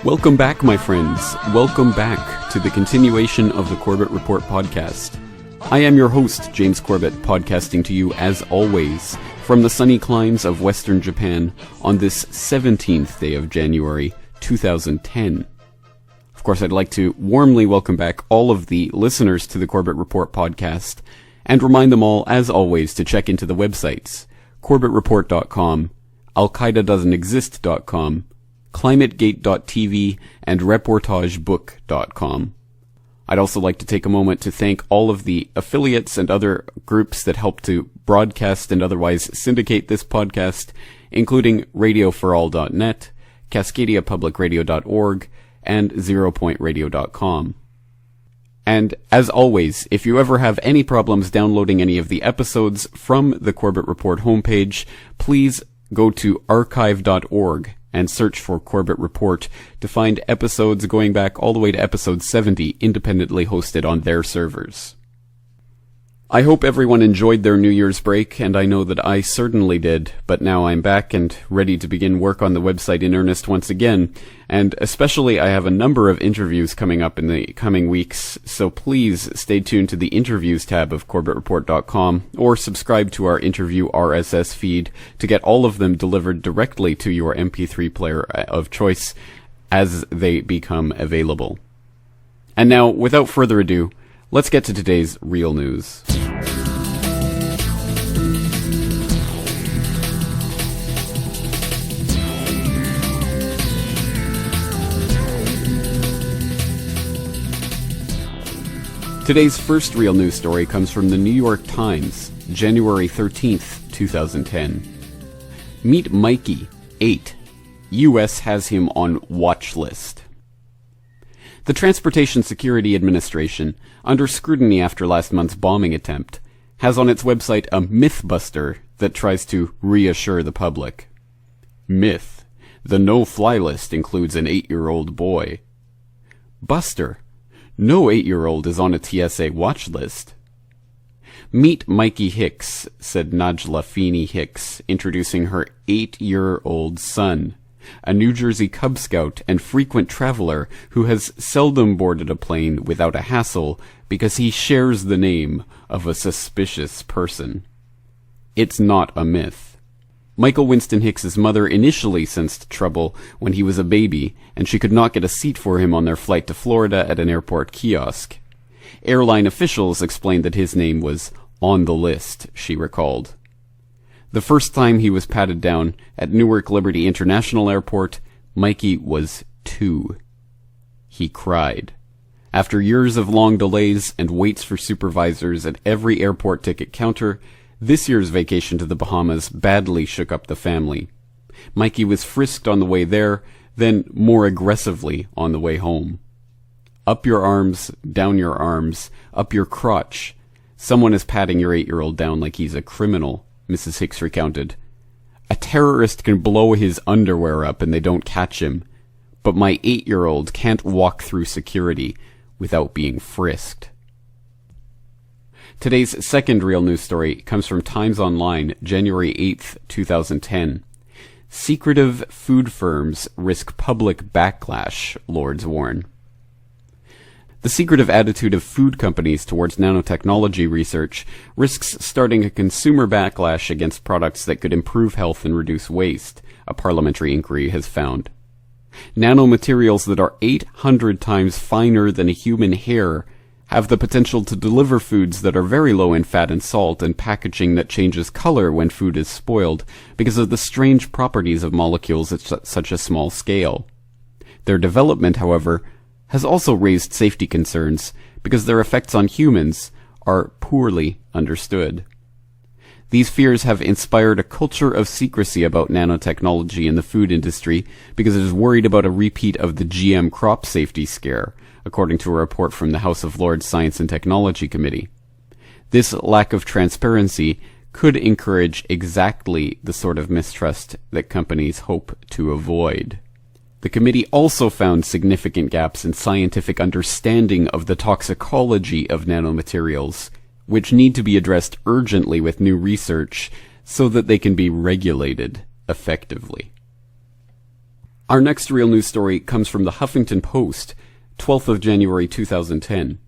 Welcome back, my friends. Welcome back to the continuation of the Corbett Report podcast. I am your host, James Corbett, podcasting to you, as always, from the sunny climes of Western Japan on this 17th day of January, 2010. Of course, I'd like to warmly welcome back all of the listeners to the Corbett Report podcast, and remind them all, as always, to check into the websites, corbettreport.com, alqaidadoesn'texist.com, climategate.tv, and reportagebook.com. I'd also like to take a moment to thank all of the affiliates and other groups that help to broadcast and otherwise syndicate this podcast, including radioforall.net, cascadiapublicradio.org, and zeropointradio.com. And as always, if you ever have any problems downloading any of the episodes from the Corbett Report homepage, please go to archive.org and search for Corbett Report to find episodes going back all the way to episode 70, independently hosted on their servers. I hope everyone enjoyed their New Year's break, and I know that I certainly did, but now I'm back and ready to begin work on the website in earnest once again, and especially I have a number of interviews coming up in the coming weeks, so please stay tuned to the interviews tab of corbettreport.com, or subscribe to our interview RSS feed to get all of them delivered directly to your MP3 player of choice as they become available. And now, without further ado, let's get to today's real news. Today's first real news story comes from the New York Times, January 13th, 2010. Meet Mikey, 8. U.S. has him on watch list. The Transportation Security Administration, under scrutiny after last month's bombing attempt, has on its website a mythbuster that tries to reassure the public. Myth: the no-fly list includes an 8-year-old boy. Buster: no 8-year-old is on a TSA watch list. Meet Mikey Hicks, said Najla Feeney Hicks, introducing her 8-year-old son, a New Jersey Cub Scout and frequent traveler who has seldom boarded a plane without a hassle because he shares the name of a suspicious person. It's not a myth. Michael Winston Hicks's mother initially sensed trouble when he was a baby, and she could not get a seat for him on their flight to Florida at an airport kiosk. Airline officials explained that his name was on the list, she recalled. The first time he was patted down at Newark Liberty International Airport, Mikey was 2. He cried. After years of long delays and waits for supervisors at every airport ticket counter, this year's vacation to the Bahamas badly shook up the family. Mikey was frisked on the way there, then more aggressively on the way home. Up your arms, down your arms, up your crotch. Someone is patting your 8-year-old down like he's a criminal, Mrs. Hicks recounted. A terrorist can blow his underwear up and they don't catch him, but my 8-year-old can't walk through security without being frisked. Today's second real news story comes from Times Online, January 8th, 2010. Secretive food firms risk public backlash, Lords warn. The secretive attitude of food companies towards nanotechnology research risks starting a consumer backlash against products that could improve health and reduce waste, a parliamentary inquiry has found. Nanomaterials that are 800 times finer than a human hair have the potential to deliver foods that are very low in fat and salt and packaging that changes color when food is spoiled because of the strange properties of molecules at such a small scale. Their development, however, has also raised safety concerns because their effects on humans are poorly understood. These fears have inspired a culture of secrecy about nanotechnology in the food industry because it is worried about a repeat of the GM crop safety scare, according to a report from the House of Lords Science and Technology Committee. This lack of transparency could encourage exactly the sort of mistrust that companies hope to avoid. The committee also found significant gaps in scientific understanding of the toxicology of nanomaterials, which need to be addressed urgently with new research so that they can be regulated effectively. Our next real news story comes from the Huffington Post, 12th of January 2010.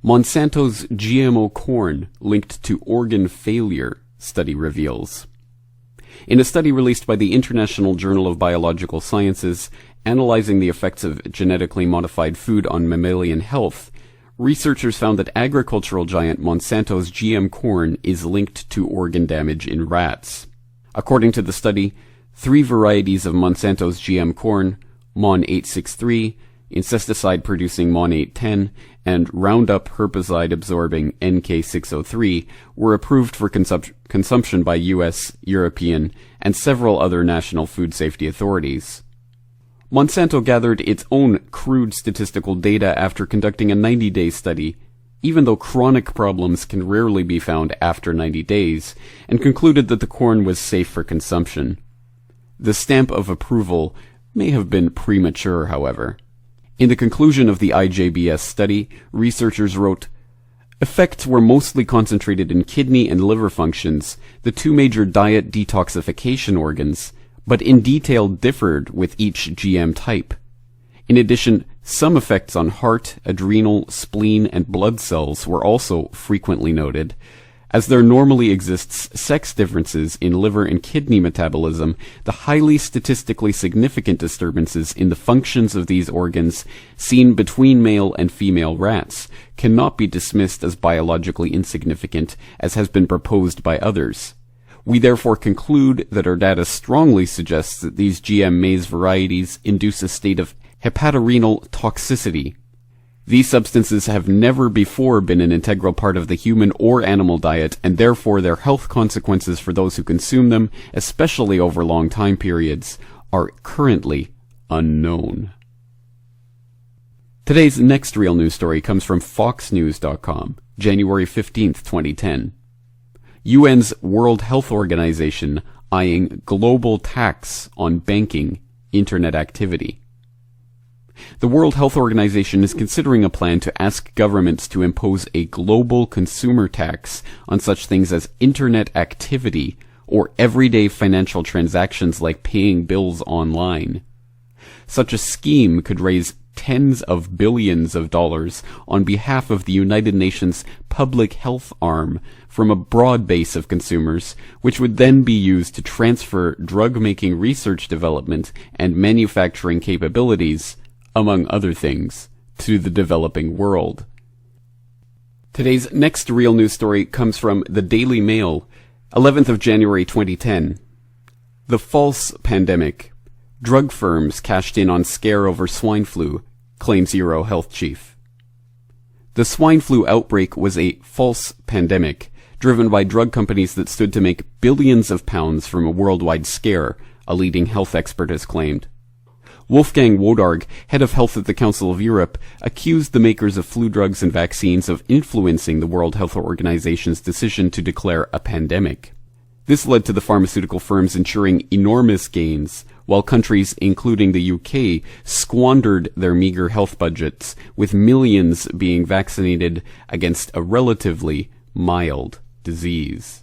Monsanto's GMO corn linked to organ failure, study reveals. In a study released by the International Journal of Biological Sciences, analyzing the effects of genetically modified food on mammalian health, researchers found that agricultural giant Monsanto's GM corn is linked to organ damage in rats. According to the study, 3 varieties of Monsanto's GM corn, Mon 863, insecticide-producing Mon 810, and Roundup herbicide-absorbing NK 603, were approved for consumption by U.S., European, and several other national food safety authorities. Monsanto gathered its own crude statistical data after conducting a 90-day study, even though chronic problems can rarely be found after 90 days, and concluded that the corn was safe for consumption. The stamp of approval may have been premature, however. In the conclusion of the IJBS study, researchers wrote, "Effects were mostly concentrated in kidney and liver functions, the 2 major diet detoxification organs, but in detail differed with each GM type. In addition, some effects on heart, adrenal, spleen, and blood cells were also frequently noted. As there normally exists sex differences in liver and kidney metabolism, the highly statistically significant disturbances in the functions of these organs seen between male and female rats cannot be dismissed as biologically insignificant, as has been proposed by others. We therefore conclude that our data strongly suggests that these GM maize varieties induce a state of hepatorenal toxicity. These substances have never before been an integral part of the human or animal diet, and therefore their health consequences for those who consume them, especially over long time periods, are currently unknown." Today's next real news story comes from FoxNews.com, January 15th, 2010. UN's World Health Organization eyeing global tax on banking internet activity. The World Health Organization is considering a plan to ask governments to impose a global consumer tax on such things as internet activity or everyday financial transactions like paying bills online. Such a scheme could raise tens of billions of dollars on behalf of the United Nations public health arm from a broad base of consumers, which would then be used to transfer drug-making research development and manufacturing capabilities, among other things, to the developing world. Today's next real news story comes from the Daily Mail, 11th of January 2010. The false pandemic. Drug firms cashed in on scare over swine flu, claims Euro health chief. The swine flu outbreak was a false pandemic, driven by drug companies that stood to make billions of pounds from a worldwide scare, a leading health expert has claimed. Wolfgang Wodarg, head of health at the Council of Europe, accused the makers of flu drugs and vaccines of influencing the World Health Organization's decision to declare a pandemic. This led to the pharmaceutical firms ensuring enormous gains, while countries, including the UK, squandered their meager health budgets, with millions being vaccinated against a relatively mild disease.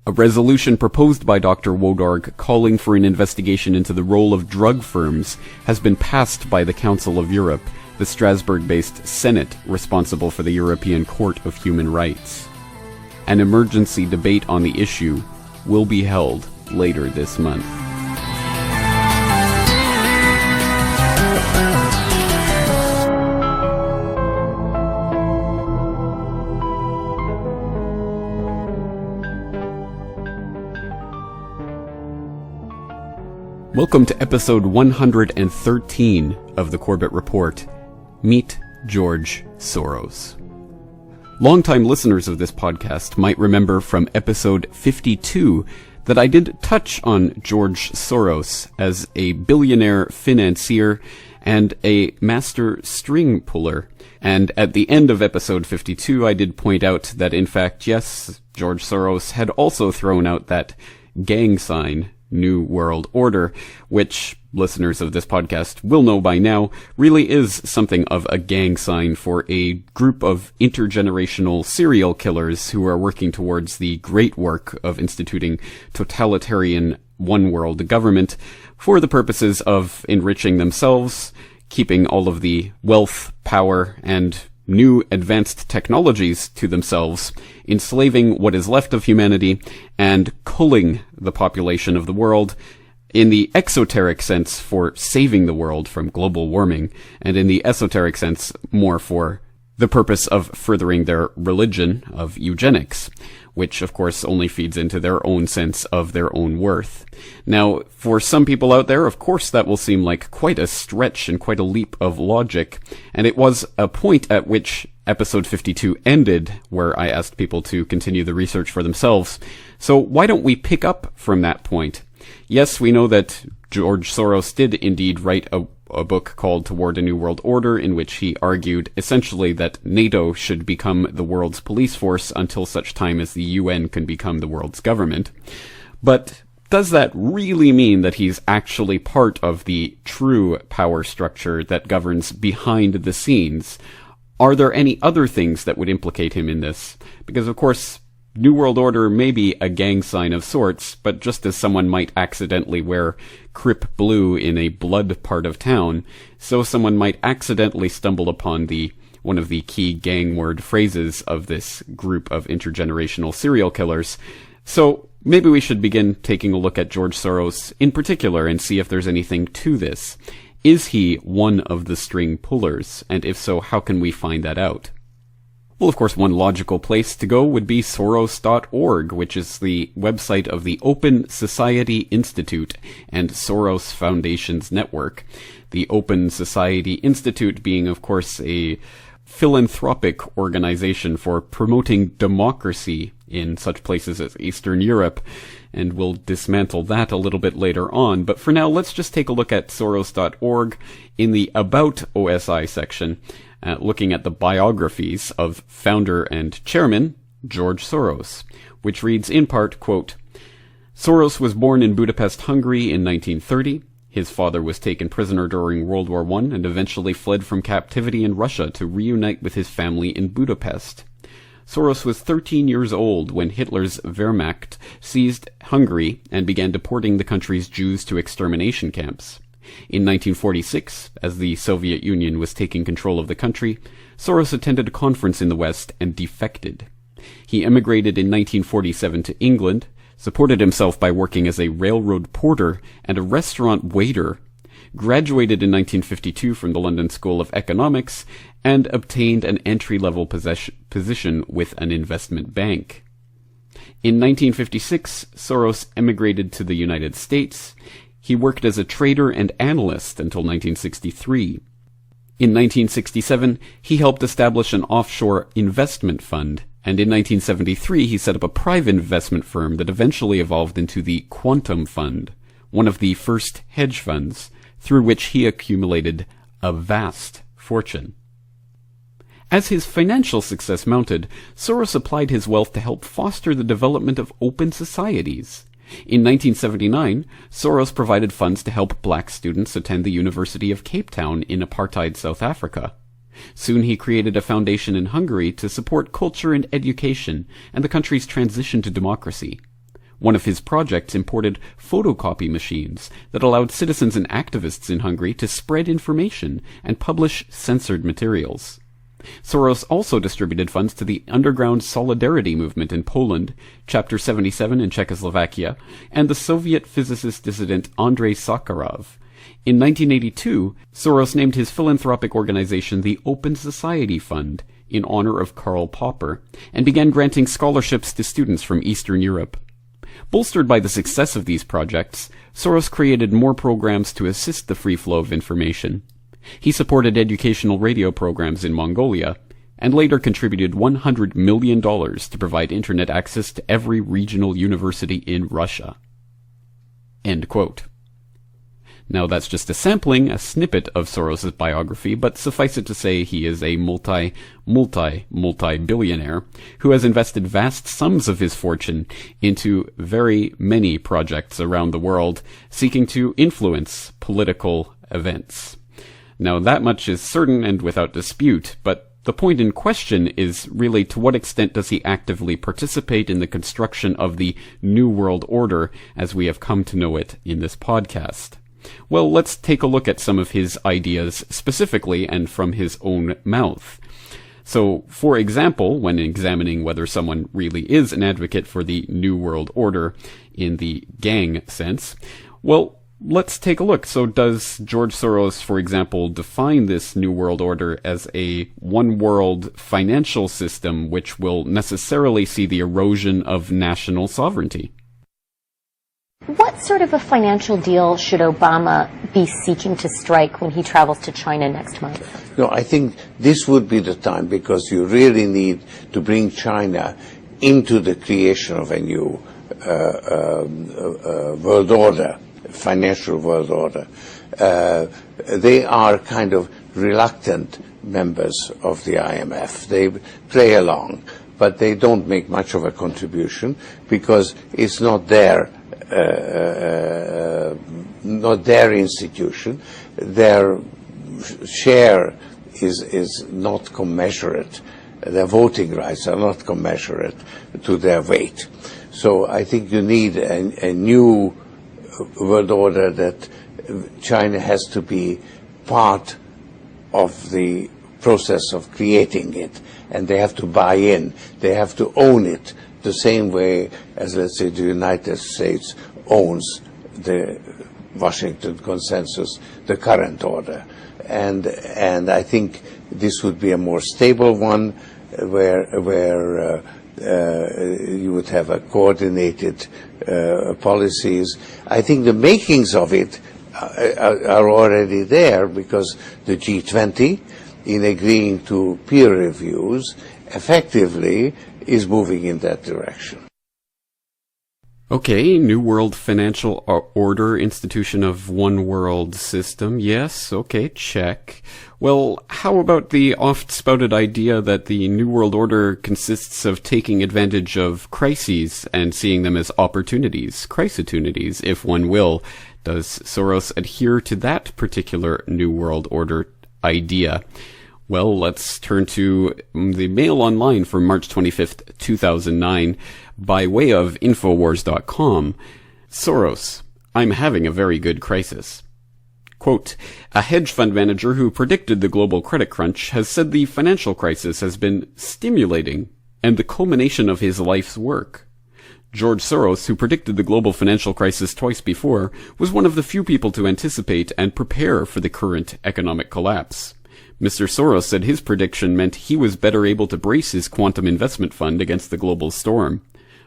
A resolution proposed by Dr. Wodarg calling for an investigation into the role of drug firms has been passed by the Council of Europe, the Strasbourg-based Senate responsible for the European Court of Human Rights. An emergency debate on the issue will be held later this month. Welcome to episode 113 of the Corbett Report. Meet George Soros. Longtime listeners of this podcast might remember from episode 52 that I did touch on George Soros as a billionaire financier and a master string puller. And at the end of episode 52, I did point out that, in fact, yes, George Soros had also thrown out that gang sign, New World Order, which listeners of this podcast will know by now really is something of a gang sign for a group of intergenerational serial killers who are working towards the great work of instituting totalitarian one-world government for the purposes of enriching themselves, keeping all of the wealth, power, and new advanced technologies to themselves, enslaving what is left of humanity, and culling the population of the world, in the exoteric sense for saving the world from global warming, and in the esoteric sense more for the purpose of furthering their religion of eugenics, which of course only feeds into their own sense of their own worth. Now, for some people out there, of course that will seem like quite a stretch and quite a leap of logic, and it was a point at which episode 52 ended, where I asked people to continue the research for themselves. So why don't we pick up from that point? Yes, we know that George Soros did indeed write a book called Toward a New World Order, in which he argued essentially that NATO should become the world's police force until such time as the UN can become the world's government. But does that really mean that he's actually part of the true power structure that governs behind the scenes? Are there any other things that would implicate him in this? Because, of course, New World Order may be a gang sign of sorts, but just as someone might accidentally wear Crip Blue in a blood part of town, so someone might accidentally stumble upon one of the key gang word phrases of this group of intergenerational serial killers. So maybe we should begin taking a look at George Soros in particular and see if there's anything to this. Is he one of the string pullers? And if so, how can we find that out? Well, of course, one logical place to go would be Soros.org, which is the website of the Open Society Institute and Soros Foundation's network. The Open Society Institute being, of course, a philanthropic organization for promoting democracy in such places as Eastern Europe, and we'll dismantle that a little bit later on. But for now, let's just take a look at Soros.org in the About OSI section, looking at the biographies of founder and chairman George Soros, which reads in part, quote, Soros was born in Budapest, Hungary in 1930. His father was taken prisoner during World War I and eventually fled from captivity in Russia to reunite with his family in Budapest. Soros was 13 years old when Hitler's Wehrmacht seized Hungary and began deporting the country's Jews to extermination camps. In 1946, as the Soviet Union was taking control of the country, Soros attended a conference in the West and defected. He emigrated in 1947 to England, supported himself by working as a railroad porter and a restaurant waiter, graduated in 1952 from the London School of Economics, and obtained an entry-level position with an investment bank. In 1956, Soros emigrated to the United States. He worked as a trader and analyst until 1963. In 1967, he helped establish an offshore investment fund, and in 1973 he set up a private investment firm that eventually evolved into the Quantum Fund, one of the first hedge funds, through which he accumulated a vast fortune. As his financial success mounted, Soros applied his wealth to help foster the development of open societies. In 1979, Soros provided funds to help black students attend the University of Cape Town in apartheid South Africa. Soon he created a foundation in Hungary to support culture and education and the country's transition to democracy. One of his projects imported photocopy machines that allowed citizens and activists in Hungary to spread information and publish censored materials. Soros also distributed funds to the underground Solidarity movement in Poland, Chapter 77 in Czechoslovakia, and the Soviet physicist dissident Andrei Sakharov. In 1982, Soros named his philanthropic organization the Open Society Fund in honor of Karl Popper, and began granting scholarships to students from Eastern Europe. Bolstered by the success of these projects, Soros created more programs to assist the free flow of information. He supported educational radio programs in Mongolia, and later contributed $100 million to provide internet access to every regional university in Russia. End quote. Now that's just a sampling, a snippet of Soros' biography, but suffice it to say he is a multi-billionaire who has invested vast sums of his fortune into very many projects around the world seeking to influence political events. Now that much is certain and without dispute, but the point in question is really to what extent does he actively participate in the construction of the New World Order as we have come to know it in this podcast. Well, let's take a look at some of his ideas specifically and from his own mouth. So, for example, when examining whether someone really is an advocate for the New World Order in the gang sense, well, let's take a look. So does George Soros, for example, define this New World Order as a one-world financial system which will necessarily see the erosion of national sovereignty? What sort of a financial deal should Obama be seeking to strike when he travels to China next month? No, I think this would be the time, because you really need to bring China into the creation of a new world order, financial world order. They are kind of reluctant members of the IMF. They play along, but they don't make much of a contribution because it's not their institution. Their share is not commensurate. Their voting rights are not commensurate to their weight. So I think you need a new world order that China has to be part of the process of creating it, and they have to buy in. They have to own it the same way as, let's say, the United States owns the Washington Consensus, the current order. And I think this would be a more stable one, where you would have a coordinated policies. I think the makings of it are already there, because the G20, in agreeing to peer reviews, effectively is moving in that direction. Okay, New World Financial Order, institution of one world system. Yes, okay, check. Well, how about the oft-spouted idea that the New World Order consists of taking advantage of crises and seeing them as opportunities, crisitunities, if one will? Does Soros adhere to that particular New World Order idea? Well, let's turn to the Mail Online for March 25th, 2009, by way of Infowars.com. Soros, I'm having a very good crisis. Quote, a hedge fund manager who predicted the global credit crunch has said the financial crisis has been stimulating and the culmination of his life's work. George Soros, who predicted the global financial crisis twice before, was one of the few people to anticipate and prepare for the current economic collapse. Mr. Soros said his prediction meant he was better able to brace his quantum investment fund against the global storm.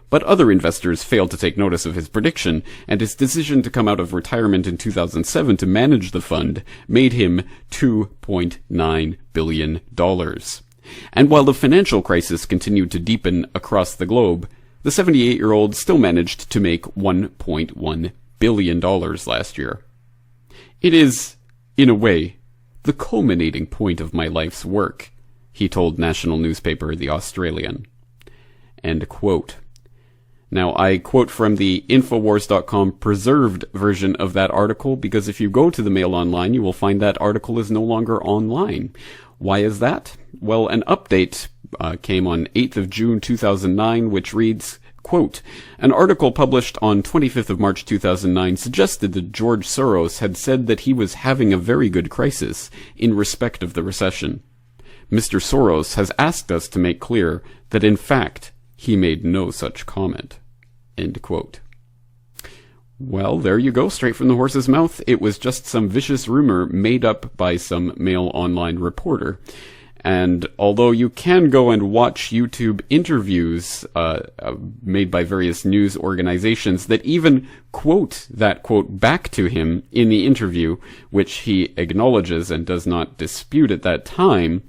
But other investors failed to take notice of his prediction, and his decision to come out of retirement in 2007 to manage the fund made him $2.9 billion. And while the financial crisis continued to deepen across the globe, the 78-year-old still managed to make $1.1 billion last year. It is, in a way, the culminating point of my life's work, he told national newspaper The Australian. End quote. Now, I quote from the Infowars.com preserved version of that article, because if you go to the Mail Online, you will find that article is no longer online. Why is that? Well, an update came on 8th of June 2009, which reads, quote, an article published on 25th of March 2009 suggested that George Soros had said that he was having a very good crisis in respect of the recession. Mr. Soros has asked us to make clear that, in fact, he made no such comment. End quote. Well, there you go, straight from the horse's mouth. It was just some vicious rumor made up by some Mail Online reporter. And although you can go and watch YouTube interviews made by various news organizations that even quote that quote back to him in the interview, which he acknowledges and does not dispute at that time,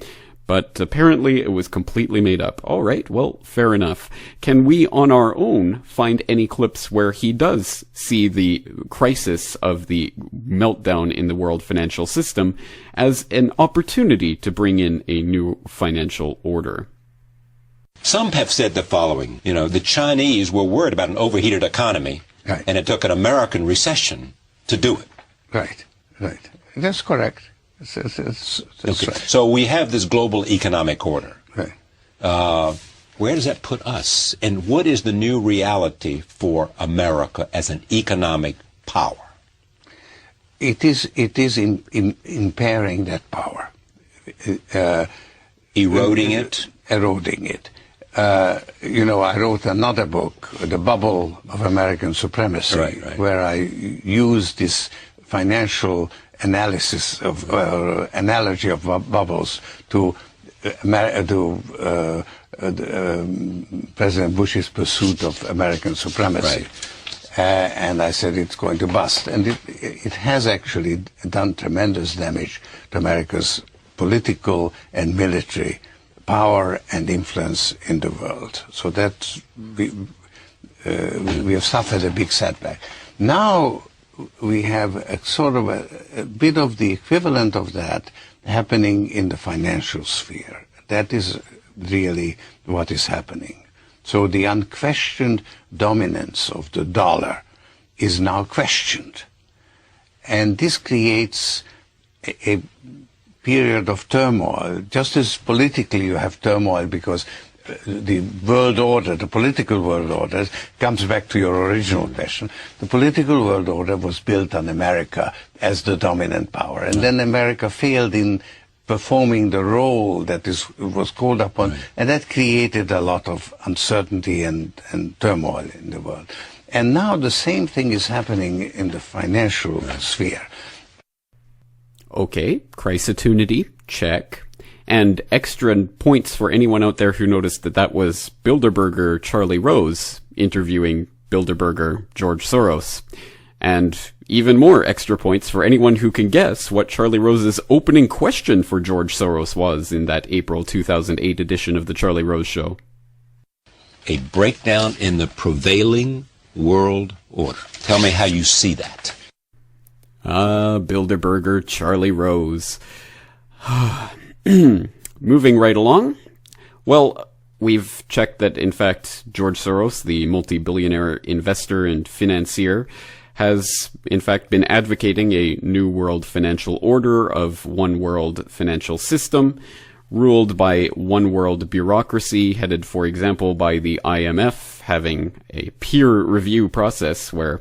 but apparently it was completely made up. All right, well, fair enough. Can we on our own find any clips where he does see the crisis of the meltdown in the world financial system as an opportunity to bring in a new financial order? Some have said the following, the Chinese were worried about an overheated economy, right, and it took an American recession to do it. Right. That's correct. That's okay. Right. So we have this global economic order. Right. Where does that put us? And what is the new reality for America as an economic power? It is impairing that power. Eroding it? Eroding it. I wrote another book, The Bubble of American Supremacy, where I used this financial analysis of analogy of bubbles to President Bush's pursuit of American supremacy. And I said it's going to bust. And it has actually done tremendous damage to America's political and military power and influence in the world. So that we have suffered a big setback. Now we have a sort of a bit of the equivalent of that happening in the financial sphere. That is really what is happening. So the unquestioned dominance of the dollar is now questioned. And this creates a period of turmoil, just as politically you have turmoil because the world order, the political world order, comes back to your original question. The political world order was built on America as the dominant power. And then America failed in performing the role that was called upon, and that created a lot of uncertainty and turmoil in the world. And now the same thing is happening in the financial sphere. Okay, Chrysotunity, check. And extra points for anyone out there who noticed that was Bilderberger Charlie Rose interviewing Bilderberger George Soros. And even more extra points for anyone who can guess what Charlie Rose's opening question for George Soros was in that April 2008 edition of The Charlie Rose Show. A breakdown in the prevailing world order. Tell me how you see that. Bilderberger Charlie Rose. Moving right along. Well, we've checked that, in fact, George Soros, the multi-billionaire investor and financier, has, in fact, been advocating a new world financial order of one world financial system, ruled by one world bureaucracy, headed, for example, by the IMF, having a peer review process where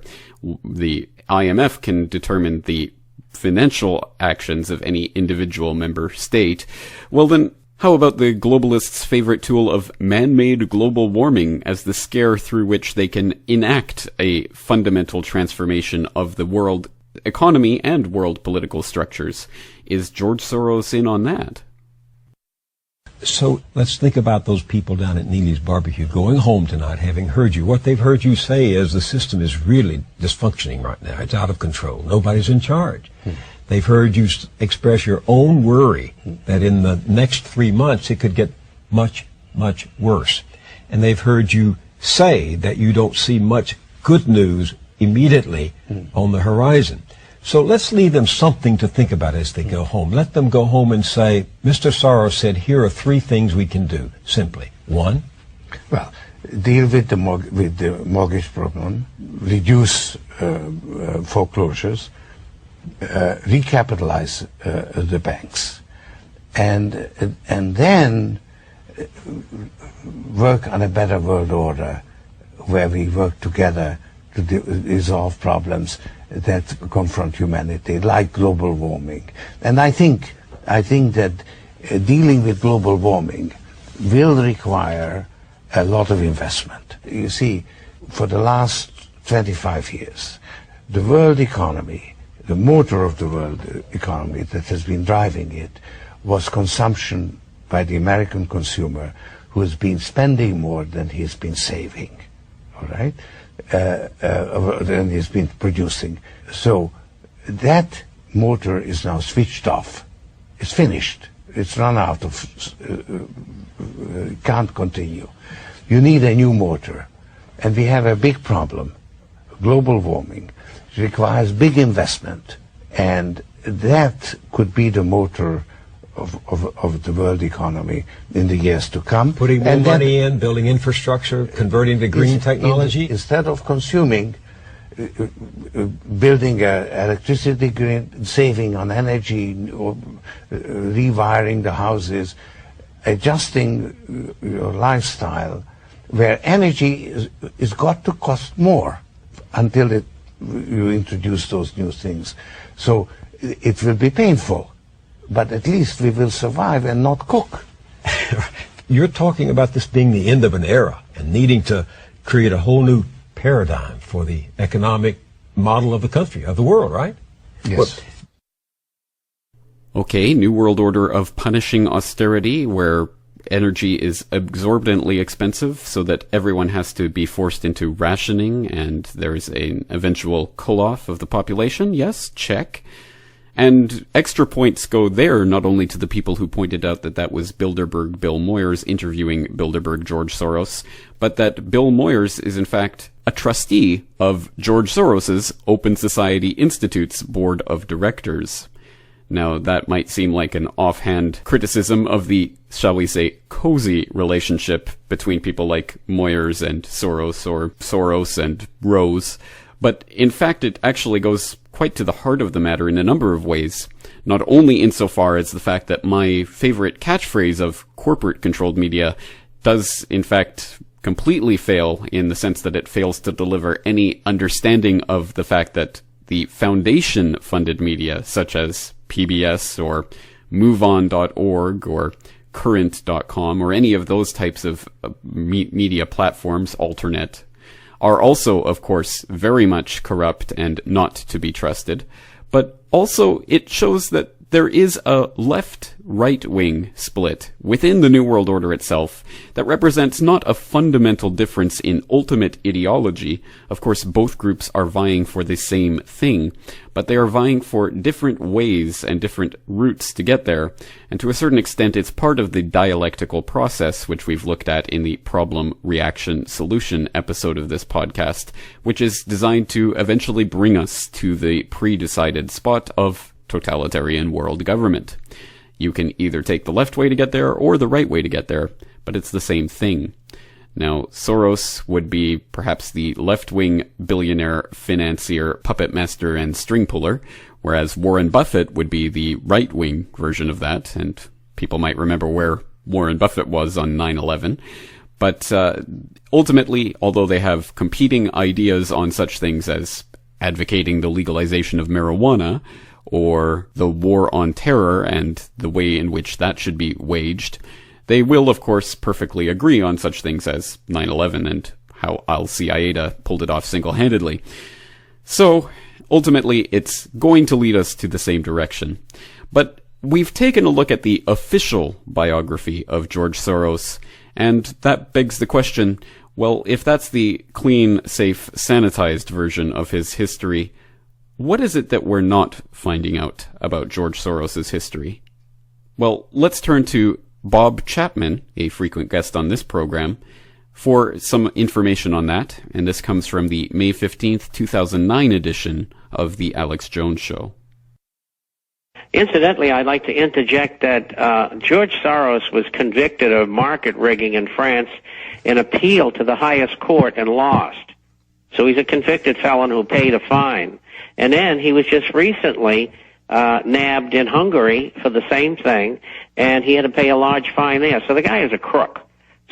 the IMF can determine the financial actions of any individual member state. Well then, how about the globalists' favorite tool of man-made global warming as the scare through which they can enact a fundamental transformation of the world economy and world political structures? Is George Soros in on that? So let's think about those people down at Neely's Barbecue going home tonight, having heard you. What they've heard you say is the system is really dysfunctioning right now. It's out of control. Nobody's in charge. They've heard you express your own worry that in the next 3 months it could get much, much worse. And they've heard you say that you don't see much good news immediately on the horizon. So let's leave them something to think about as they go home. Let them go home and say, Mr. Soros said, here are 3 things we can do, simply. 1? Well, deal with the mortgage problem, reduce foreclosures, recapitalize the banks, and then work on a better world order where we work together to resolve problems that confront humanity, like global warming. And I think that dealing with global warming will require a lot of investment. You see, for the last 25 years, the world economy, the motor of the world economy that has been driving it, was consumption by the American consumer, who has been spending more than he's been saving, all right? Than he's been producing. So that motor is now switched off. It's finished. It's run out of, can't continue. You need a new motor. And we have a big problem, global warming. It requires big investment. And that could be the motor of the world economy in the years to come. Putting more money in, building infrastructure, converting to green technology? Instead of consuming, building electricity grid, saving on energy, or rewiring the houses, adjusting your lifestyle, where energy is got to cost more until it you introduce those new things. So it will be painful, but at least we will survive and not cook. You're talking about this being the end of an era and needing to create a whole new paradigm for the economic model of the country, of the world, right? Yes. Okay, New World Order of punishing austerity, where energy is exorbitantly expensive so that everyone has to be forced into rationing and there's an eventual cull-off of the population. Yes, check. And extra points go there not only to the people who pointed out that that was Bilderberg Bill Moyers interviewing Bilderberg George Soros, but that Bill Moyers is in fact a trustee of George Soros's Open Society Institute's board of directors. Now, that might seem like an offhand criticism of the, shall we say, cozy relationship between people like Moyers and Soros, or Soros and Rose, but in fact it actually goes quite to the heart of the matter in a number of ways, not only insofar as the fact that my favorite catchphrase of corporate-controlled media does, in fact, completely fail in the sense that it fails to deliver any understanding of the fact that the foundation-funded media, such as PBS or MoveOn.org or Current.com or any of those types of media platforms, alternate, are also, of course, very much corrupt and not to be trusted. But also, it shows that there is a left-right-wing split within the New World Order itself that represents not a fundamental difference in ultimate ideology. Of course, both groups are vying for the same thing, but they are vying for different ways and different routes to get there. And to a certain extent, it's part of the dialectical process, which we've looked at in the Problem, Reaction, Solution episode of this podcast, which is designed to eventually bring us to the pre-decided spot of totalitarian world government. You can either take the left way to get there or the right way to get there, but it's the same thing. Now, Soros would be perhaps the left-wing billionaire, financier, puppet master, and string puller, whereas Warren Buffett would be the right-wing version of that, and people might remember where Warren Buffett was on 9/11. But ultimately, although they have competing ideas on such things as advocating the legalization of marijuana, or the war on terror and the way in which that should be waged, they will, of course, perfectly agree on such things as 9/11 and how Al-Qaeda pulled it off single-handedly. So, ultimately, it's going to lead us to the same direction. But we've taken a look at the official biography of George Soros, and that begs the question, well, if that's the clean, safe, sanitized version of his history, what is it that we're not finding out about George Soros's history? Well, let's turn to Bob Chapman, a frequent guest on this program, for some information on that, and this comes from the May 15th, 2009 edition of The Alex Jones Show. Incidentally, I'd like to interject that George Soros was convicted of market rigging in France and appealed to the highest court and lost. So he's a convicted felon who paid a fine. And then he was just recently nabbed in Hungary for the same thing, and he had to pay a large fine there. So the guy is a crook.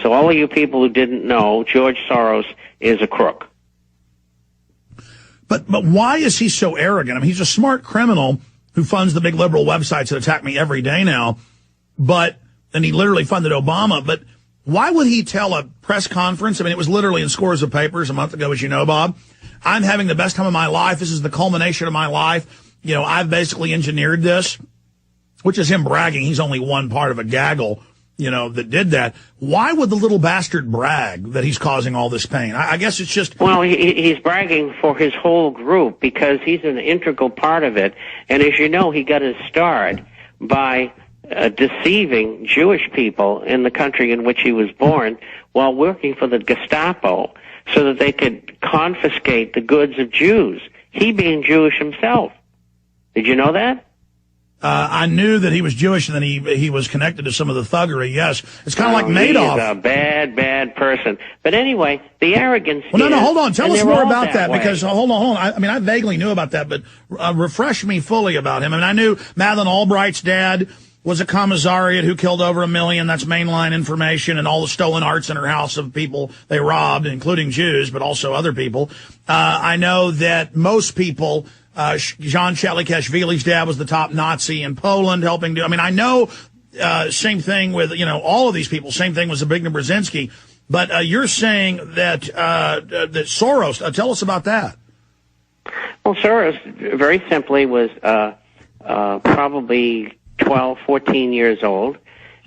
So all of you people who didn't know, George Soros is a crook. But why is he so arrogant? I mean, he's a smart criminal who funds the big liberal websites that attack me every day now, and he literally funded Obama, but why would he tell a press conference? I mean, it was literally in scores of papers a month ago, as you know, Bob. I'm having the best time of my life. This is the culmination of my life. You know, I've basically engineered this, which is him bragging. He's only one part of a gaggle, you know, that did that. Why would the little bastard brag that he's causing all this pain? I guess it's just... Well, he's bragging for his whole group because he's an integral part of it. And as you know, he got his start by deceiving Jewish people in the country in which he was born while working for the Gestapo so that they could confiscate the goods of Jews, he being Jewish himself. Did you know that? I knew that he was Jewish and that he was connected to some of the thuggery, yes. It's kind of like Madoff. He's a bad person. But anyway, the arrogance Well, no, hold on. Tell us more about that way. because, hold on. I mean, I vaguely knew about that, but refresh me fully about him. I mean, I knew Madeleine Albright's dad, was a commissariat who killed over 1 million. That's mainline information, and all the stolen arts in her house of people they robbed, including Jews, but also other people. I know that most people, Jean Chalikashvili's dad was the top Nazi in Poland helping do, I mean, I know, same thing with, all of these people, same thing with Zbigniew Brzezinski, but you're saying that, that Soros, tell us about that. Well, Soros, very simply, was, probably 12, 14 years old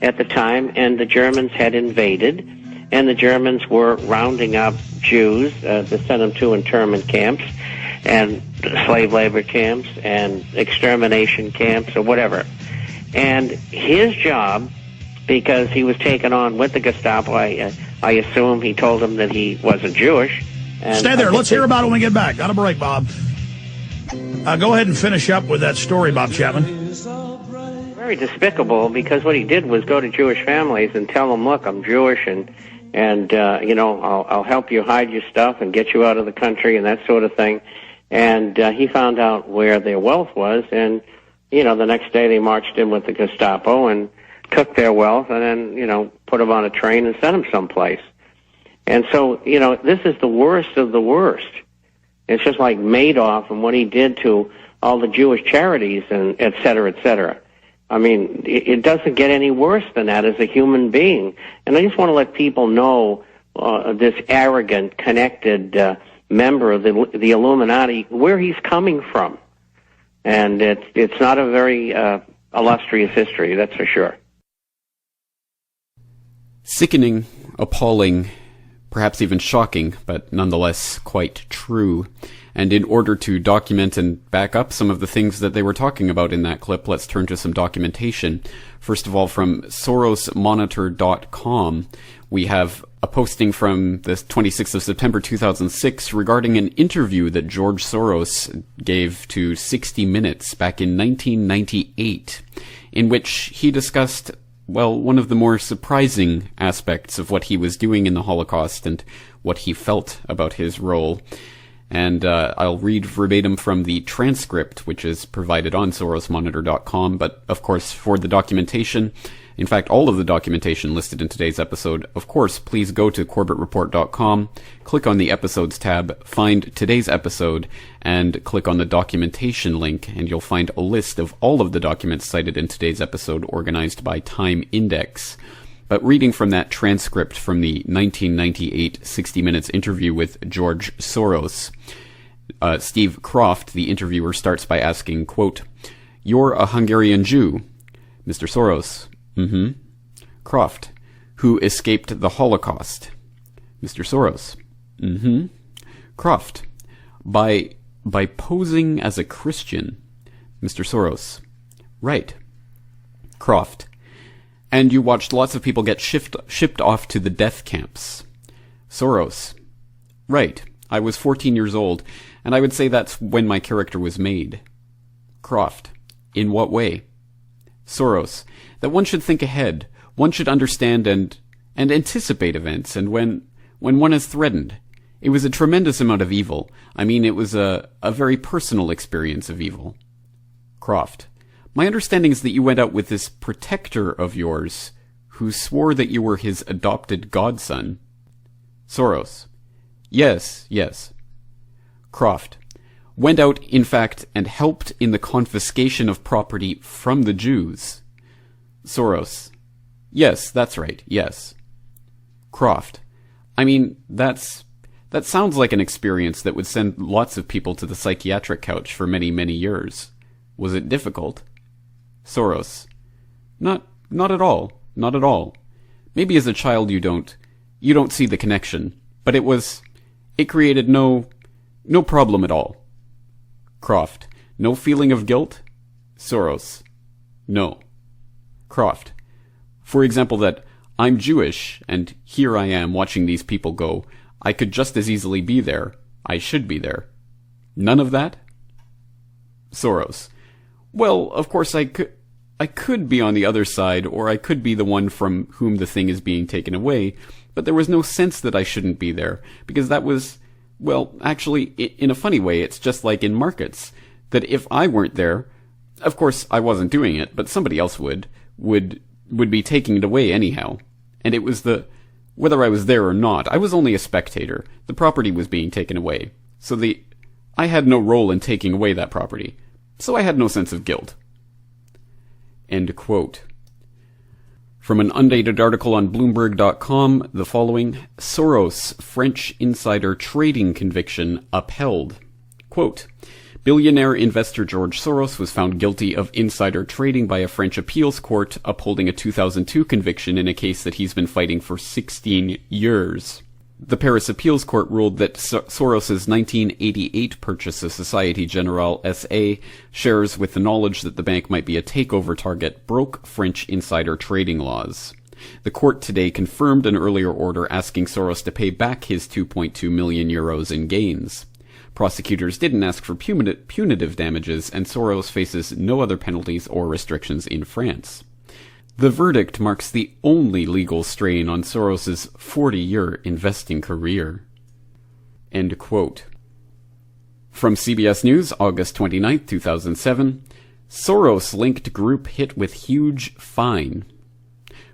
at the time, and the Germans had invaded, and the Germans were rounding up Jews to send them to internment camps and slave labor camps and extermination camps or whatever. And his job, because he was taken on with the Gestapo, I assume he told them that he wasn't Jewish. And stay there. Let's hear about it when we get back. Got a break, Bob. Go ahead and finish up with that story, Bob Chapman. Very despicable, because what he did was go to Jewish families and tell them, look, I'm Jewish, and I'll help you hide your stuff and get you out of the country and that sort of thing. And he found out where their wealth was, and the next day they marched in with the Gestapo and took their wealth, and then put them on a train and sent them someplace. And so this is the worst of the worst. It's just like Madoff and what he did to all the Jewish charities and et cetera, et cetera. I mean, it doesn't get any worse than that as a human being. And I just want to let people know this arrogant, connected member of the Illuminati, where he's coming from. And it's not a very illustrious history, that's for sure. Sickening, appalling, perhaps even shocking, but nonetheless quite true. And in order to document and back up some of the things that they were talking about in that clip, let's turn to some documentation. First of all, from SorosMonitor.com, we have a posting from the 26th of September 2006 regarding an interview that George Soros gave to 60 Minutes back in 1998, in which he discussed, well, one of the more surprising aspects of what he was doing in the Holocaust and what he felt about his role. And I'll read verbatim from the transcript, which is provided on SorosMonitor.com. But, of course, for the documentation, in fact, all of the documentation listed in today's episode, of course, please go to Corbettreport.com, click on the Episodes tab, find today's episode, and click on the documentation link, and you'll find a list of all of the documents cited in today's episode organized by time index. But reading from that transcript from the 1998 60 Minutes interview with George Soros, Steve Croft, the interviewer, starts by asking, quote, "You're a Hungarian Jew." Mr. Soros, mm-hmm. Croft, "Who escaped the Holocaust." Mr. Soros, mm-hmm. Croft, by posing as a Christian. Mr. Soros, right. Croft, "And you watched lots of people get shipped off to the death camps." Soros, right. I was 14 years old, and I would say that's when my character was made. Croft, in what way? Soros, that one should think ahead, one should understand and anticipate events, and when one is threatened. It was a tremendous amount of evil. I mean, it was a very personal experience of evil. Croft, my understanding is that you went out with this protector of yours, who swore that you were his adopted godson. Soros, yes. Croft, went out, in fact, and helped in the confiscation of property from the Jews. Soros, yes, that's right, yes. Croft, I mean, that sounds like an experience that would send lots of people to the psychiatric couch for many, many years. Was it difficult? Soros, not at all, not at all. Maybe as a child you don't see the connection, but it created no problem at all. Croft, no feeling of guilt? Soros, no. Croft, for example, that I'm Jewish, and here I am watching these people go. I could just as easily be there. I should be there. None of that? Soros, well, of course I could be on the other side, or I could be the one from whom the thing is being taken away, but there was no sense that I shouldn't be there, because that was, well, actually, in a funny way, it's just like in markets, that if I weren't there, of course I wasn't doing it, but somebody else would, would be taking it away anyhow. And it was whether I was there or not, I was only a spectator. The property was being taken away. So I had no role in taking away that property. So I had no sense of guilt. End quote. From an undated article on Bloomberg.com, the following: Soros French insider trading conviction upheld. Quote, billionaire investor George Soros was found guilty of insider trading by a French appeals court, upholding a 2002 conviction in a case that he's been fighting for 16 years. The Paris appeals court ruled that Soros's 1988 purchase of Societe Generale SA shares with the knowledge that the bank might be a takeover target broke French insider trading laws. The court today confirmed an earlier order asking Soros to pay back his 2.2 million euros in gains. Prosecutors didn't ask for punitive damages, and Soros faces no other penalties or restrictions in France. The verdict marks the only legal strain on Soros's 40-year investing career. End quote. From CBS News, August 29, 2007, Soros-linked group hit with huge fine.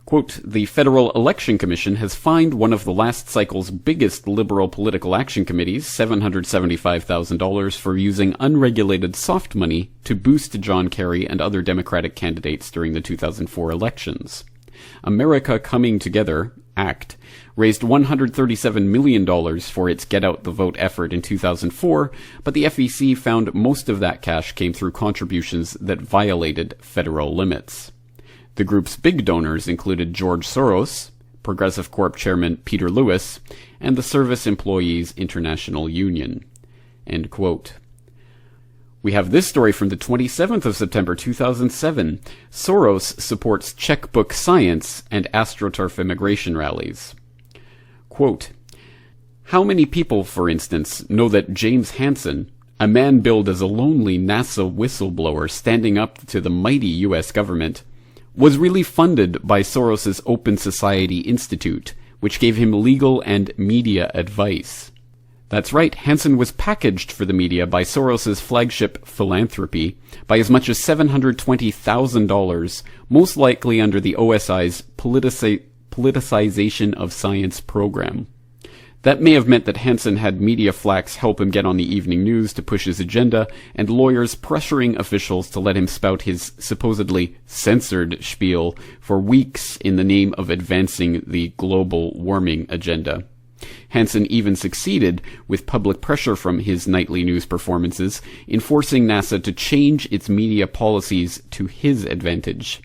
Quote, the Federal Election Commission has fined one of the last cycle's biggest liberal political action committees $775,000 for using unregulated soft money to boost John Kerry and other Democratic candidates during the 2004 elections. America Coming Together, ACT, raised $137 million for its Get Out the Vote effort in 2004, but the FEC found most of that cash came through contributions that violated federal limits. The group's big donors included George Soros, Progressive Corp chairman Peter Lewis, and the Service Employees International Union. End quote. We have this story from the 27th of September 2007. Soros supports checkbook science and AstroTurf immigration rallies. Quote, how many people, for instance, know that James Hansen, a man billed as a lonely NASA whistleblower standing up to the mighty U.S. government, was really funded by Soros's Open Society Institute, which gave him legal and media advice. That's right, Hansen was packaged for the media by Soros's flagship philanthropy by as much as $720,000, most likely under the OSI's politicization of science program. That may have meant that Hansen had media flacks help him get on the evening news to push his agenda, and lawyers pressuring officials to let him spout his supposedly censored spiel for weeks in the name of advancing the global warming agenda. Hansen even succeeded, with public pressure from his nightly news performances, in forcing NASA to change its media policies to his advantage.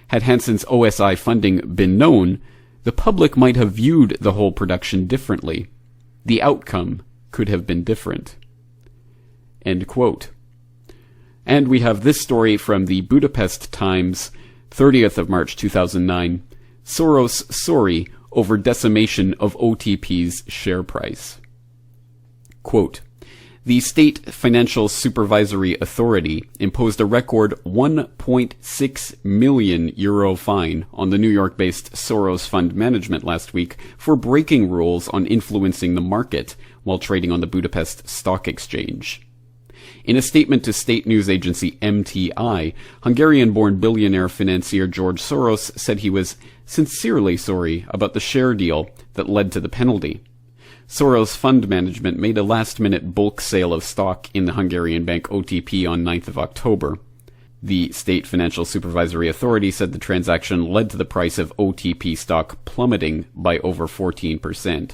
Had Hansen's OSI funding been known, the public might have viewed the whole production differently. The outcome could have been different. End quote. And we have this story from the Budapest Times, 30th of March 2009. Soros sorry over decimation of OTP's share price. Quote, the State Financial Supervisory Authority imposed a record €1.6 million fine on the New York-based Soros Fund Management last week for breaking rules on influencing the market while trading on the Budapest Stock Exchange. In a statement to state news agency MTI, Hungarian-born billionaire financier George Soros said he was sincerely sorry about the share deal that led to the penalty. Soros Fund Management made a last-minute bulk sale of stock in the Hungarian bank OTP on 9th of October. The State Financial Supervisory Authority said the transaction led to the price of OTP stock plummeting by over 14%.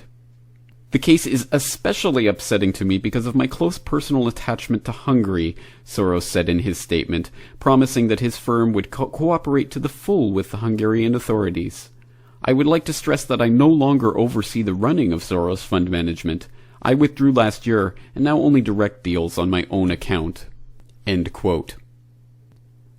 The case is especially upsetting to me because of my close personal attachment to Hungary, Soros said in his statement, promising that his firm would cooperate to the full with the Hungarian authorities. I would like to stress that I no longer oversee the running of Soros Fund Management. I withdrew last year and now only direct deals on my own account. End quote.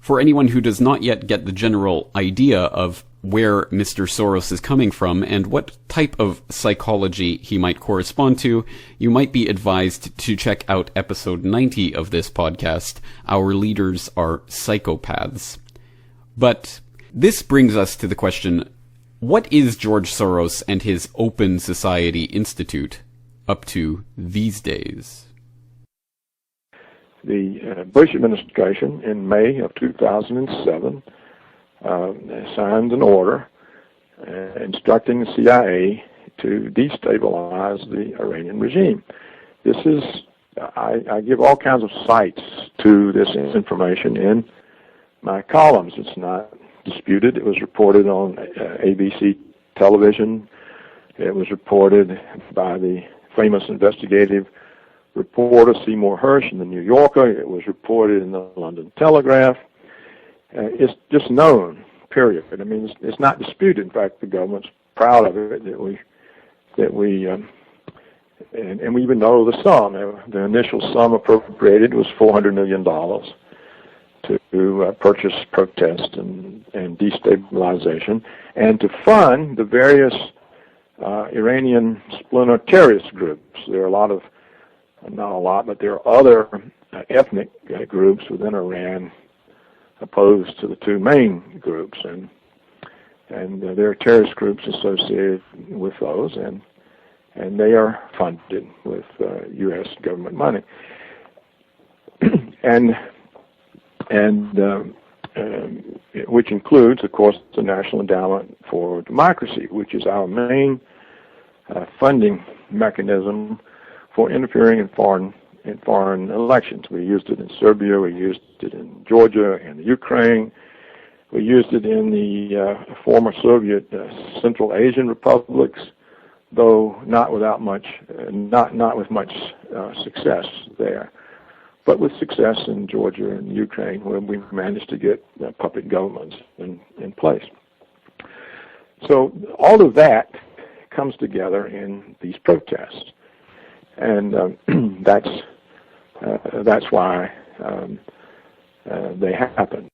For anyone who does not yet get the general idea of where Mr. Soros is coming from and what type of psychology he might correspond to, you might be advised to check out episode 90 of this podcast, Our Leaders Are Psychopaths. But this brings us to the question, what is George Soros and his Open Society Institute up to these days? The Bush administration in May of 2007 signed an order instructing the CIA to destabilize the Iranian regime. This is, I give all kinds of cites to this information in my columns. It's not disputed. It was reported on ABC television. It was reported by the famous investigative reporter Seymour Hersh in the New Yorker. It was reported in the London Telegraph. It's just known, period. I mean, it's not disputed. In fact, the government's proud of it that we and we even know the sum. The initial sum appropriated was $400 million to purchase protest and destabilization, and to fund the various Iranian splinter terrorist groups. There are a lot of, not a lot, but there are other ethnic groups within Iran opposed to the two main groups, and there are terrorist groups associated with those, and they are funded with U.S. government money, and which includes, of course, the National Endowment for Democracy, which is our main funding mechanism for interfering in foreign elections. We used it in Serbia, we used it in Georgia and Ukraine, we used it in the former Soviet Central Asian republics, though not with much success there, but with success in Georgia and Ukraine, where we managed to get puppet governments in place. So all of that comes together in these protests, and that's why they happen.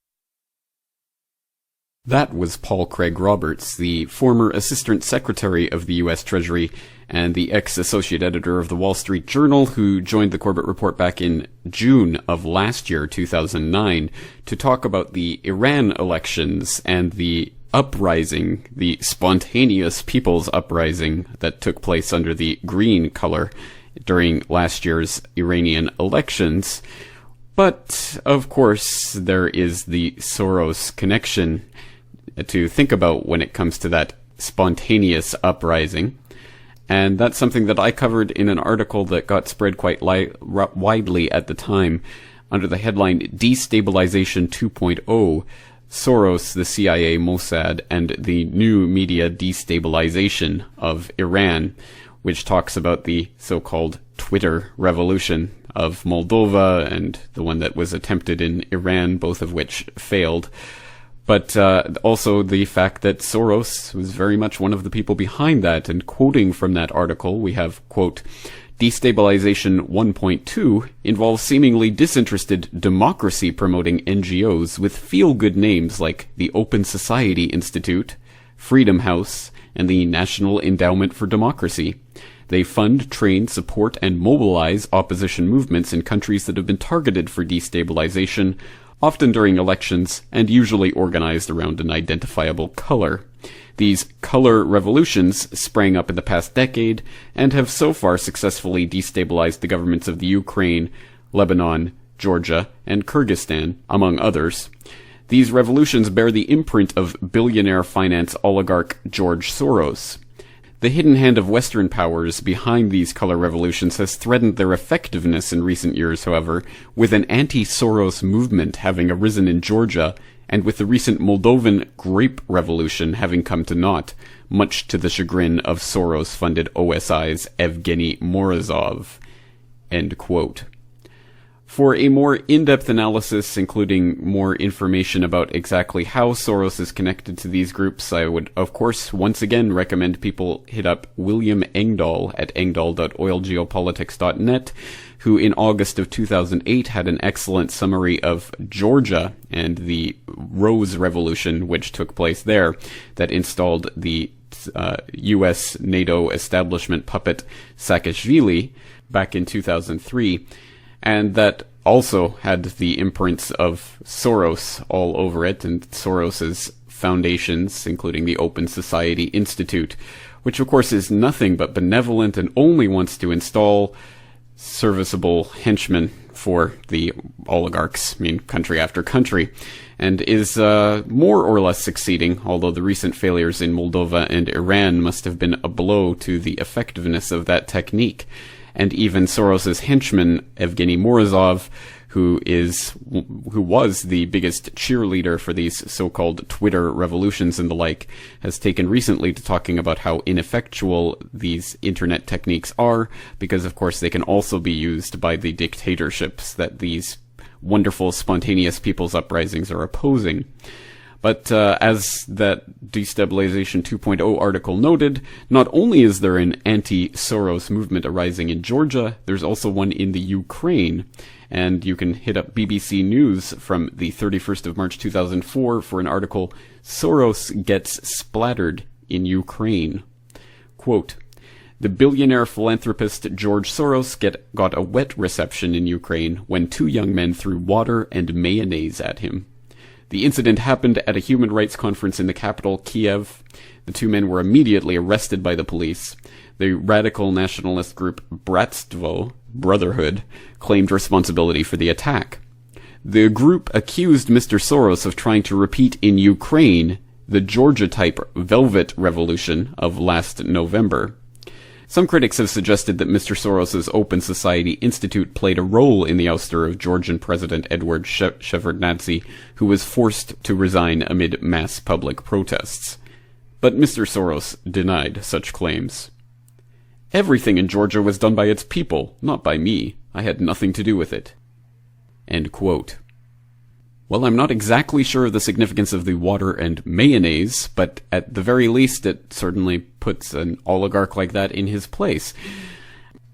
That was Paul Craig Roberts, the former Assistant Secretary of the U.S. Treasury and the ex-associate editor of the Wall Street Journal, who joined the Corbett Report back in June of last year, 2009, to talk about the Iran elections and the uprising, the spontaneous people's uprising that took place under the green color during last year's Iranian elections. But, of course, there is the Soros connection to think about when it comes to that spontaneous uprising. And that's something that I covered in an article that got spread quite widely at the time under the headline Destabilization 2.0, Soros, the CIA, Mossad, and the new media destabilization of Iran, which talks about the so-called Twitter revolution of Moldova and the one that was attempted in Iran, both of which failed. But also the fact that Soros was very much one of the people behind that. And quoting from that article, we have, quote, Destabilization 1.2 involves seemingly disinterested democracy-promoting NGOs with feel-good names like the Open Society Institute, Freedom House, and the National Endowment for Democracy. They fund, train, support, and mobilize opposition movements in countries that have been targeted for destabilization, often during elections, and usually organized around an identifiable color. These color revolutions sprang up in the past decade and have so far successfully destabilized the governments of the Ukraine, Lebanon, Georgia, and Kyrgyzstan, among others. These revolutions bear the imprint of billionaire finance oligarch George Soros. The hidden hand of Western powers behind these color revolutions has threatened their effectiveness in recent years, however, with an anti-Soros movement having arisen in Georgia, and with the recent Moldovan grape revolution having come to naught, much to the chagrin of Soros-funded OSI's Evgeny Morozov. End quote. For a more in-depth analysis, including more information about exactly how Soros is connected to these groups, I would, of course, once again recommend people hit up William Engdahl at engdahl.oilgeopolitics.net, who in August of 2008 had an excellent summary of Georgia and the Rose Revolution, which took place there, that installed the U.S. NATO establishment puppet Saakashvili back in 2003. And that also had the imprints of Soros all over it, and Soros's foundations, including the Open Society Institute, which of course is nothing but benevolent and only wants to install serviceable henchmen for the oligarchs, country after country, and is more or less succeeding, although the recent failures in Moldova and Iran must have been a blow to the effectiveness of that technique. And even Soros's henchman, Evgeny Morozov, who was the biggest cheerleader for these so-called Twitter revolutions and the like, has taken recently to talking about how ineffectual these internet techniques are, because of course they can also be used by the dictatorships that these wonderful spontaneous people's uprisings are opposing. But as that Destabilization 2.0 article noted, not only is there an anti-Soros movement arising in Georgia, there's also one in the Ukraine. And you can hit up BBC News from the 31st of March 2004 for an article, Soros Gets Splattered in Ukraine. Quote, the billionaire philanthropist George Soros got a wet reception in Ukraine when two young men threw water and mayonnaise at him. The incident happened at a human rights conference in the capital, Kiev. The two men were immediately arrested by the police. The radical nationalist group Bratstvo, Brotherhood, claimed responsibility for the attack. The group accused Mr. Soros of trying to repeat in Ukraine the Georgia-type Velvet Revolution of last November. Some critics have suggested that Mr. Soros's Open Society Institute played a role in the ouster of Georgian President Eduard Shevardnadze, who was forced to resign amid mass public protests. But Mr. Soros denied such claims. Everything in Georgia was done by its people, not by me. I had nothing to do with it. End quote. Well, I'm not exactly sure of the significance of the water and mayonnaise, but at the very least it certainly puts an oligarch like that in his place.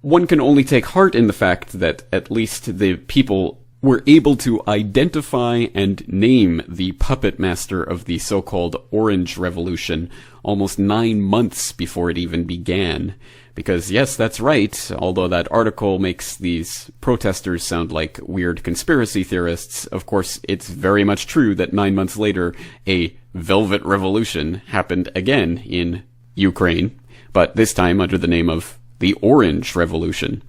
One can only take heart in the fact that at least the people were able to identify and name the puppet master of the so-called Orange Revolution almost 9 months before it even began. Because yes, that's right, although that article makes these protesters sound like weird conspiracy theorists, of course it's very much true that 9 months later a Velvet Revolution happened again in Ukraine, but this time under the name of the Orange Revolution.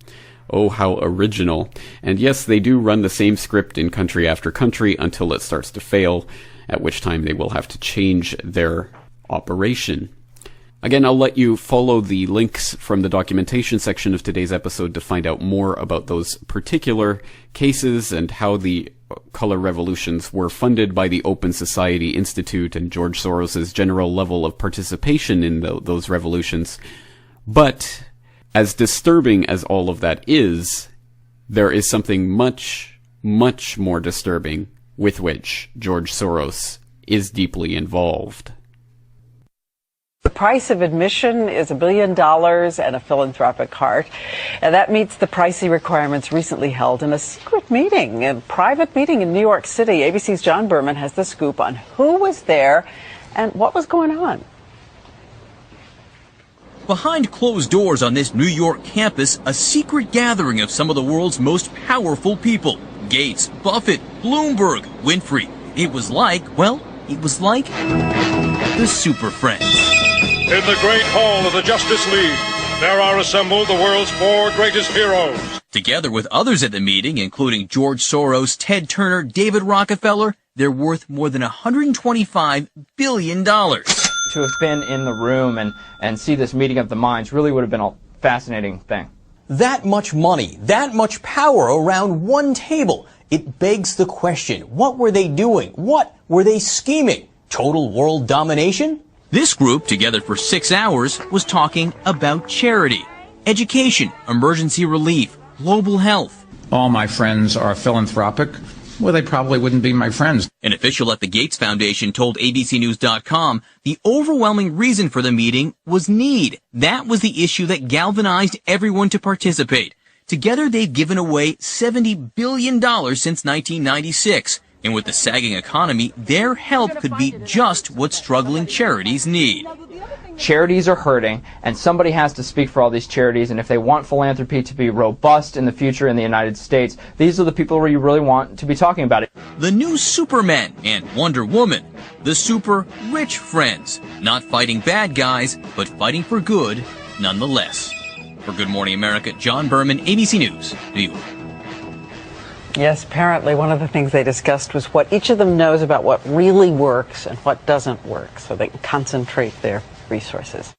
Oh, how original. And yes, they do run the same script in country after country until it starts to fail, at which time they will have to change their operation. Again, I'll let you follow the links from the documentation section of today's episode to find out more about those particular cases and how the color revolutions were funded by the Open Society Institute and George Soros's general level of participation in those revolutions. But as disturbing as all of that is, there is something much, much more disturbing with which George Soros is deeply involved. The price of admission is $1 billion and a philanthropic heart. And that meets the pricey requirements recently held in a secret meeting, a private meeting in New York City. ABC's John Berman has the scoop on who was there and what was going on. Behind closed doors on this New York campus, a secret gathering of some of the world's most powerful people. Gates, Buffett, Bloomberg, Winfrey. It was like the Super Friends. In the great hall of the Justice League, there are assembled the world's 4 greatest heroes. Together with others at the meeting, including George Soros, Ted Turner, David Rockefeller, they're worth more than $125 billion. To have been in the room and see this meeting of the minds really would have been a fascinating thing. That much money, that much power around one table. It begs the question, what were they doing? What were they scheming? Total world domination? This group, together for 6 hours, was talking about charity, education, emergency relief, global health. All my friends are philanthropic. Well, they probably wouldn't be my friends. An official at the Gates Foundation told ABCNews.com the overwhelming reason for the meeting was need. That was the issue that galvanized everyone to participate. Together, they've given away $70 billion since 1996. And with the sagging economy, their help could be just what struggling charities need. Charities are hurting, and somebody has to speak for all these charities, and if they want philanthropy to be robust in the future in the United States, these are the people where you really want to be talking about it. The new Superman and Wonder Woman, the super rich friends, not fighting bad guys, but fighting for good nonetheless. For Good Morning America, John Berman, ABC News, New York. Yes, apparently one of the things they discussed was what each of them knows about what really works and what doesn't work, so they can concentrate their resources.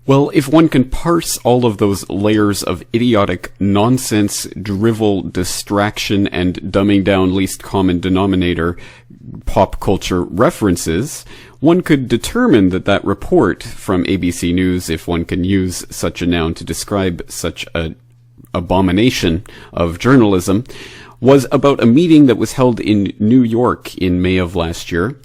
Well, if one can parse all of those layers of idiotic nonsense, drivel, distraction, and dumbing down least common denominator pop culture references, one could determine that that report from ABC News, if one can use such a noun to describe such an abomination of journalism, was about a meeting that was held in New York in May of last year,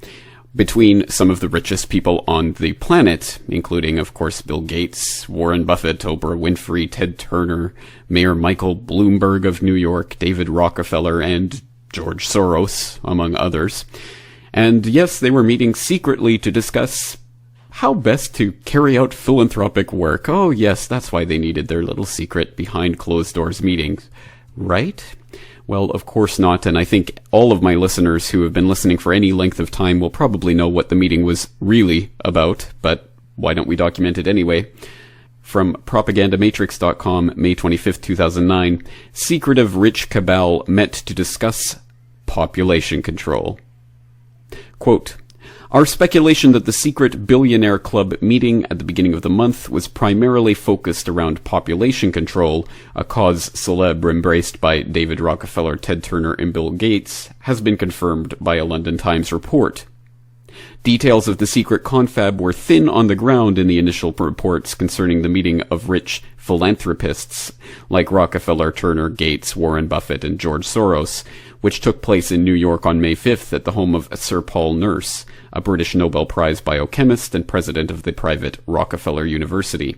between some of the richest people on the planet, including, of course, Bill Gates, Warren Buffett, Oprah Winfrey, Ted Turner, Mayor Michael Bloomberg of New York, David Rockefeller, and George Soros, among others. And yes, they were meeting secretly to discuss how best to carry out philanthropic work. Oh yes, that's why they needed their little secret behind closed doors meetings. Right? Well, of course not, and I think all of my listeners who have been listening for any length of time will probably know what the meeting was really about, but why don't we document it anyway? From propagandamatrix.com, May 25th, 2009, secretive rich cabal met to discuss population control. Quote, "Our speculation that the secret billionaire club meeting at the beginning of the month was primarily focused around population control, a cause célèbre embraced by David Rockefeller, Ted Turner, and Bill Gates, has been confirmed by a London Times report. Details of the secret confab were thin on the ground in the initial reports concerning the meeting of rich philanthropists like Rockefeller, Turner, Gates, Warren Buffett, and George Soros, which took place in New York on May 5th at the home of Sir Paul Nurse, a British Nobel Prize biochemist and president of the private Rockefeller University.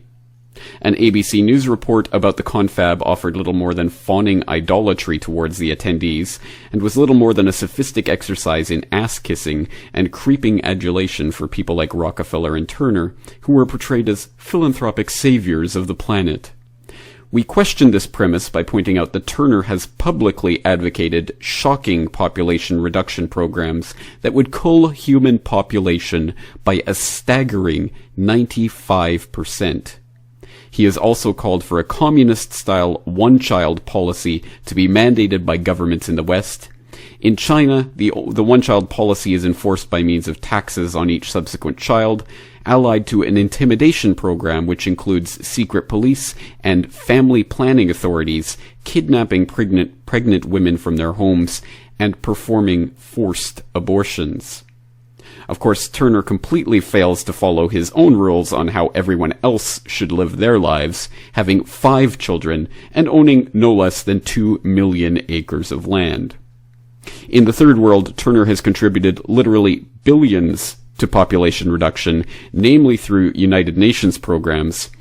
An ABC News report about the confab offered little more than fawning idolatry towards the attendees, and was little more than a sophistic exercise in ass-kissing and creeping adulation for people like Rockefeller and Turner, who were portrayed as philanthropic saviors of the planet. We question this premise by pointing out that Turner has publicly advocated shocking population reduction programs that would cull human population by a staggering 95%. He has also called for a communist-style one-child policy to be mandated by governments in the West. In China, the one-child policy is enforced by means of taxes on each subsequent child, allied to an intimidation program which includes secret police and family planning authorities kidnapping pregnant women from their homes and performing forced abortions. Of course, Turner completely fails to follow his own rules on how everyone else should live their lives, having 5 children and owning no less than 2 million acres of land. In the Third World, Turner has contributed literally billions to population reduction, namely through United Nations programs,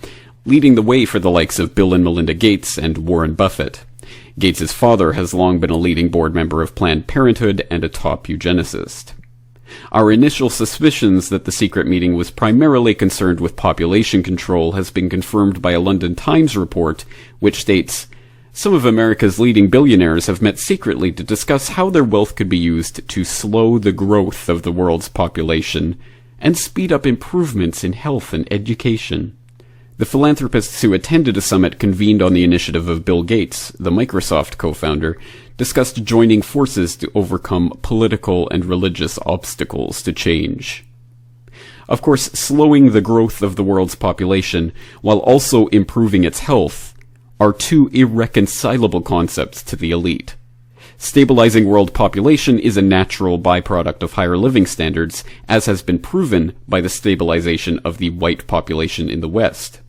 leading the way for the likes of Bill and Melinda Gates and Warren Buffett. Gates' father has long been a leading board member of Planned Parenthood and a top eugenicist. Our initial suspicions that the secret meeting was primarily concerned with population control has been confirmed by a London Times report, which states, "Some of America's leading billionaires have met secretly to discuss how their wealth could be used to slow the growth of the world's population and speed up improvements in health and education." The philanthropists who attended a summit convened on the initiative of Bill Gates, the Microsoft co-founder, discussed joining forces to overcome political and religious obstacles to change. Of course, slowing the growth of the world's population while also improving its health are two irreconcilable concepts to the elite. Stabilizing world population is a natural byproduct of higher living standards, as has been proven by the stabilization of the white population in the West.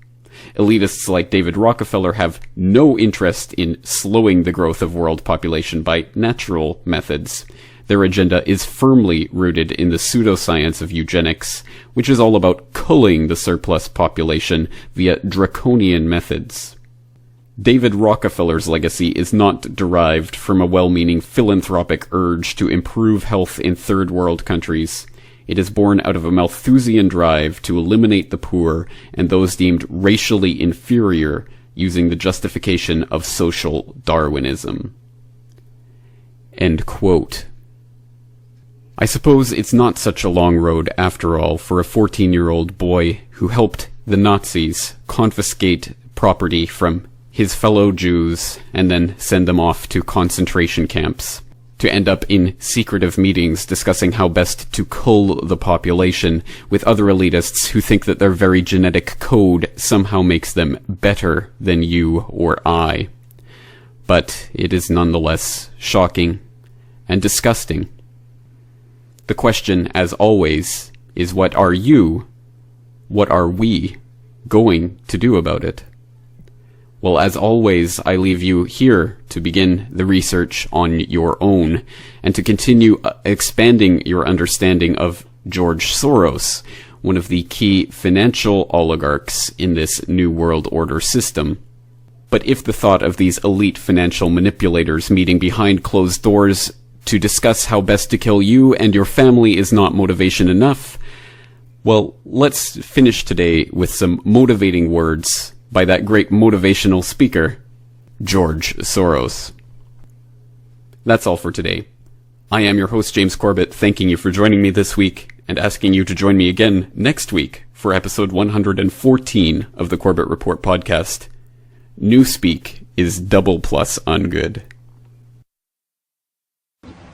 Elitists like David Rockefeller have no interest in slowing the growth of world population by natural methods. Their agenda is firmly rooted in the pseudoscience of eugenics, which is all about culling the surplus population via draconian methods. David Rockefeller's legacy is not derived from a well-meaning philanthropic urge to improve health in third world countries. It is born out of a Malthusian drive to eliminate the poor and those deemed racially inferior using the justification of social Darwinism. End quote. I suppose it's not such a long road, after all, for a 14-year-old boy who helped the Nazis confiscate property from his fellow Jews and then send them off to concentration camps, to end up in secretive meetings discussing how best to cull the population with other elitists who think that their very genetic code somehow makes them better than you or I. But it is nonetheless shocking and disgusting. The question, as always, is what are we going to do about it? Well, as always, I leave you here to begin the research on your own and to continue expanding your understanding of George Soros, one of the key financial oligarchs in this New World Order system. But if the thought of these elite financial manipulators meeting behind closed doors to discuss how best to kill you and your family is not motivation enough, well, let's finish today with some motivating words by that great motivational speaker, George Soros. That's all for today. I am your host, James Corbett, thanking you for joining me this week and asking you to join me again next week for episode 114 of the Corbett Report podcast. Newspeak is double plus ungood.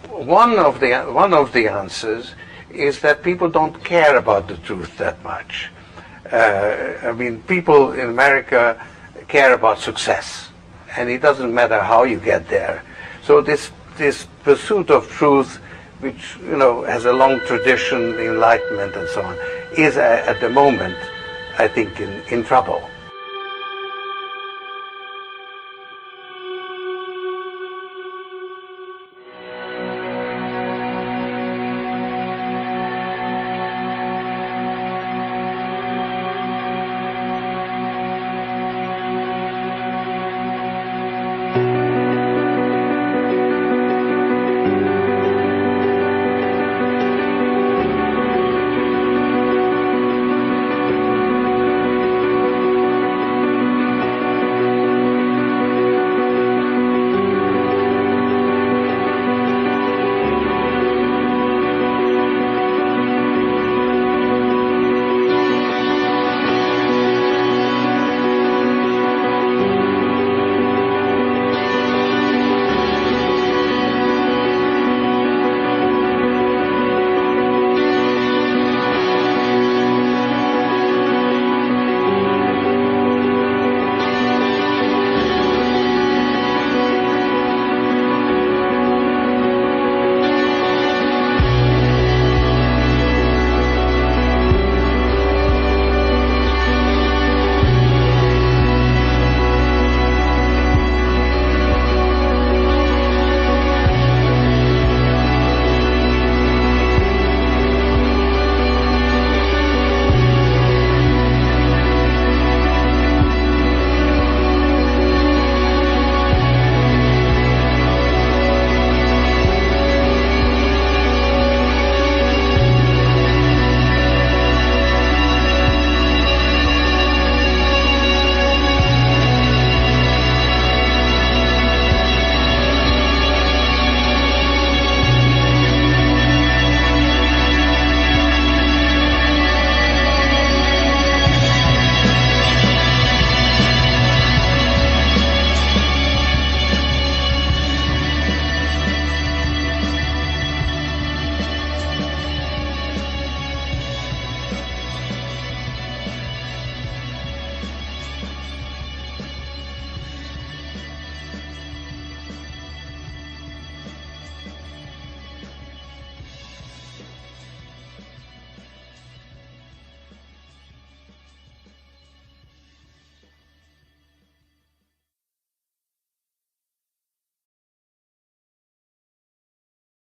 One of the answers is that people don't care about the truth that much. I mean, people in America care about success, and it doesn't matter how you get there. So this pursuit of truth, which has a long tradition, the Enlightenment and so on, is at the moment, I think, in trouble.